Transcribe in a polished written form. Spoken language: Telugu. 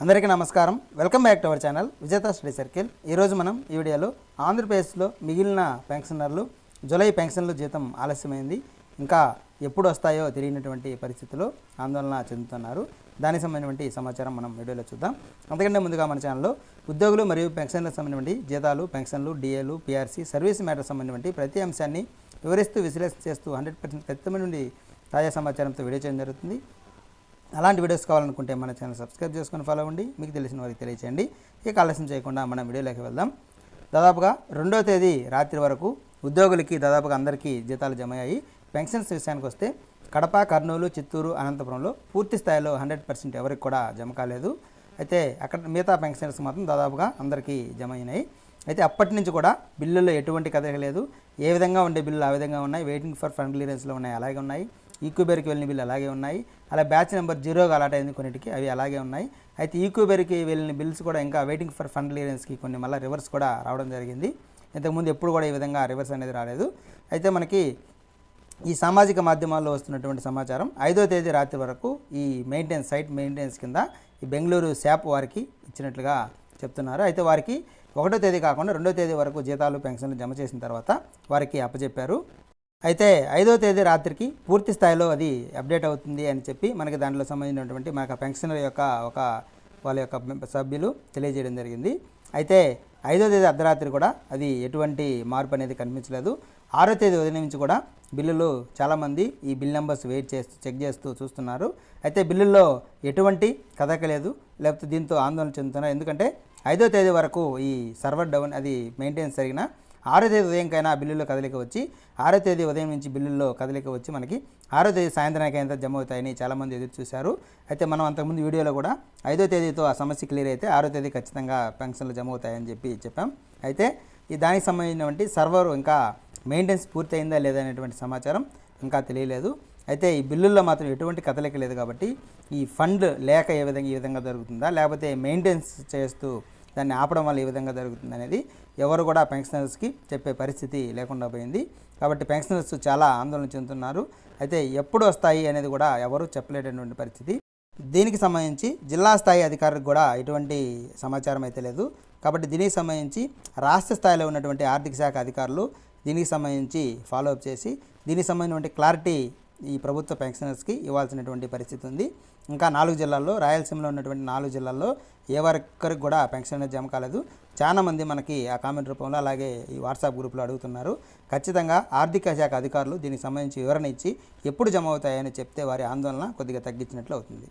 అందరికీ నమస్కారం. Welcome back to our channel విజేత స్టడీ సర్కిల్. ఈరోజు మనం ఈ వీడియోలో ఆంధ్రప్రదేశ్లో మిగిలిన పెన్షనర్లు జూలై పెన్షన్లు జీతం ఆలస్యమైంది, ఇంకా ఎప్పుడు వస్తాయో తెలియనటువంటి పరిస్థితుల్లో ఆందోళన చెందుతున్నారు. దానికి సంబంధించిన సమాచారం మనం వీడియోలో చూద్దాం. అంతకంటే ముందుగా మన ఛానల్లో ఉద్యోగులు మరియు పెన్షన్లకు సంబంధించిన జీతాలు, పెన్షన్లు, డిఏలు, పిఆర్సీ, సర్వీస్ మ్యాటర్ సంబంధించిన ప్రతి అంశాన్ని వివరిస్తూ విశ్లేషణ చేస్తూ 100% ఖచ్చితమైన తాజా సమాచారంతో వీడియో చేయడం జరుగుతుంది. అలాంటి వీడియోస్ కావాలనుకుంటే మన ఛానల్ సబ్స్క్రైబ్ చేసుకొని ఫాలో అవ్వండి, మీకు తెలిసిన వారికి తెలియచేయండి. ఇక ఆలస్యం చేయకుండా మనం వీడియోలోకి వెళ్దాం. దాదాపుగా 2వ తేదీ రాత్రి వరకు ఉద్యోగులకి దాదాపుగా అందరికీ జీతాలు జమ అయ్యాయి. పెన్షన్స్ విషయానికి వస్తే కడప, కర్నూలు, చిత్తూరు, అనంతపురంలో పూర్తి స్థాయిలో 100% ఎవరికి కూడా జమ కాలేదు. అయితే అక్కడ మిగతా పెన్షనర్స్ మాత్రం దాదాపుగా అందరికీ జమ అయినాయి. అయితే అప్పటి నుంచి కూడా బిల్లుల్లో ఎటువంటి కదలిక లేదు. ఏ విధంగా ఉండే బిల్లులు ఆ విధంగా ఉన్నాయి, వెయిటింగ్ ఫర్ ఫండ్ క్లియరెన్స్లో ఉన్నాయి అలాగే ఉన్నాయి, ఈక్యూబెర్కి వెళ్ళిన బిల్లు అలాగే ఉన్నాయి, అలా బ్యాచ్ నెంబర్ 0గా అలాట్ అయింది కొన్నిటికి, అవి అలాగే ఉన్నాయి. అయితే ఈక్యూబెర్కి వెళ్ళిన బిల్స్ కూడా ఇంకా వెయిటింగ్ ఫర్ ఫండ్ క్లియరెన్స్కి కొన్ని మళ్ళీ రివర్స్ కూడా రావడం జరిగింది. ఇంతకుముందు ఎప్పుడు కూడా ఈ విధంగా రివర్స్ అనేది రాలేదు. అయితే మనకి ఈ సామాజిక మాధ్యమాల్లో వస్తున్నటువంటి సమాచారం 5వ తేదీ రాత్రి వరకు ఈ సైట్ మెయింటెనెన్స్ కింద ఈ బెంగళూరు శాప్ వారికి ఇచ్చినట్లుగా చెప్తున్నారు. అయితే వారికి 1వ తేదీ కాకుండా 2వ తేదీ వరకు జీతాలు, పెన్షన్లు జమ చేసిన తర్వాత వారికి అప్పచెప్పారు. అయితే 5వ తేదీ రాత్రికి పూర్తి స్థాయిలో అది అప్డేట్ అవుతుంది అని చెప్పి మనకి దాంట్లో సంబంధించినటువంటి మనకు పెన్షనర్ యొక్క వాళ్ళ యొక్క సభ్యులు తెలియజేయడం జరిగింది. అయితే 5వ తేదీ అర్ధరాత్రి కూడా అది ఎటువంటి మార్పు అనేది కనిపించలేదు. 6వ తేదీ ఉదయం నుంచి కూడా బిల్లులు చాలామంది ఈ బిల్ నెంబర్స్ చెక్ చేస్తూ చూస్తున్నారు. అయితే బిల్లుల్లో ఎటువంటి కదలిక లేదు, లేకపోతే దీంతో ఆందోళన చెందుతున్నారు. ఎందుకంటే 5వ తేదీ వరకు ఈ సర్వర్ డౌన్ అది మెయింటెనెన్స్ జరిగిన 6వ తేదీ ఉదయంకైనా బిల్లుల్లో కదలిక వచ్చి 6వ తేదీ ఉదయం నుంచి బిల్లుల్లో కదలిక వచ్చి మనకి 6వ తేదీ సాయంత్రానికైనా జమ అవుతాయని చాలామంది ఎదురు చూశారు. అయితే మనం అంతకుముందు వీడియోలో కూడా 5వ తేదీతో ఆ సమస్య క్లియర్ అయితే 6వ తేదీ ఖచ్చితంగా పెన్షన్లు జమ అవుతాయని చెప్పాం. అయితే ఈ దానికి సంబంధించినటువంటి సర్వర్ ఇంకా మెయింటెనెన్స్ పూర్తయిందా లేదా అనేటువంటి సమాచారం ఇంకా తెలియలేదు. అయితే ఈ బిల్లుల్లో మాత్రం ఎటువంటి కదలిక లేదు కాబట్టి ఈ ఫండ్ లేక ఈ విధంగా జరుగుతుందా, లేకపోతే మెయింటెనెన్స్ చేస్తూ దాన్ని ఆపడం వల్ల ఏ విధంగా జరుగుతుంది అనేది ఎవరు కూడా పెన్షనర్స్కి చెప్పే పరిస్థితి లేకుండా పోయింది. కాబట్టి పెన్షనర్స్ చాలా ఆందోళన చెందుతున్నారు. అయితే ఎప్పుడు వస్తాయి అనేది కూడా ఎవరు చెప్పలేటటువంటి పరిస్థితి. దీనికి సంబంధించి జిల్లా స్థాయి అధికారులకు కూడా ఎటువంటి సమాచారం అయితే లేదు. కాబట్టి దీనికి సంబంధించి రాష్ట్ర స్థాయిలో ఉన్నటువంటి ఆర్థిక శాఖ అధికారులు దీనికి సంబంధించి ఫాలోఅప్ చేసి దీనికి సంబంధించినటువంటి క్లారిటీ ఈ ప్రభుత్వ పెన్షనర్స్కి ఇవ్వాల్సినటువంటి పరిస్థితి ఉంది. ఇంకా 4 జిల్లాల్లో, రాయలసీమలో ఉన్నటువంటి 4 జిల్లాల్లో ఏ ఒక్కరికి కూడా పెన్షన్ అనేది జమ కాలేదు. చాలామంది మనకి ఆ కామెంట్ రూపంలో అలాగే ఈ వాట్సాప్ గ్రూప్లో అడుగుతున్నారు. ఖచ్చితంగా ఆర్థిక శాఖ అధికారులు దీనికి సంబంధించి వివరణ ఇచ్చి ఎప్పుడు జమ అవుతాయని చెప్తే వారి ఆందోళన కొద్దిగా తగ్గించినట్లు అవుతుంది.